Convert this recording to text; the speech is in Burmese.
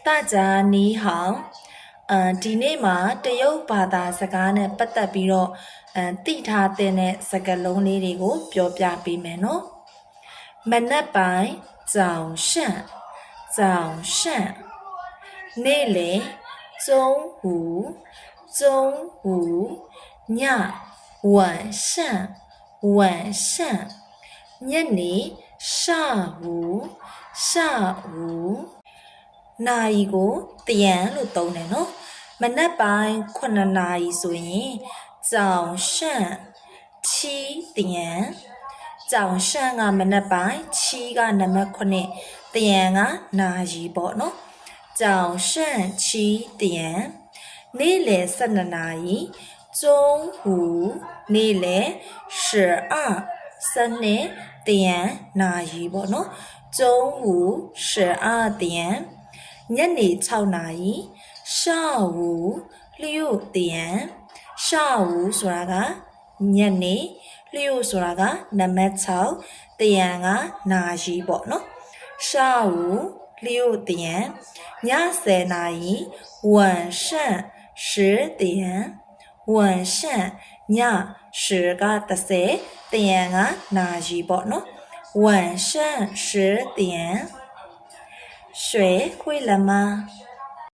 大家你好，ဒီနေ့မှာတရုတ်ဘာသာစကားနဲ့ပတ်သက်ပြီးတော့သိထားတဲ့စကားလုံးလေးတွေကိုပြောပြပေးမယ်နော်။မနက်ပိုင်း早上နေ့လယ်中午ည晚上ညနေ下午နာရီကိုတရံလို့သုံးတယ်နော်မနက်ပိုင်း9နာရီဆိုရင်早上7点早上ကမနက်ပိုင်း7ကနံပါတ်9တရံကနာရီပေါ့နော်早上7点နေ့လယ်12နာရီ中午နေ့လယ်12တရံနာရီပေါ့နော်中午12点ညနေ6နာရီ下午6点下午ဆိုတာကညနေ6ဆိုတာကနံပါတ်6တရံကနာရီပေါ့နော်下午6点ည10နာရီ晚上10点晚上ည10က30တရံကနာရီပေါ့နော်晚上10点水会了吗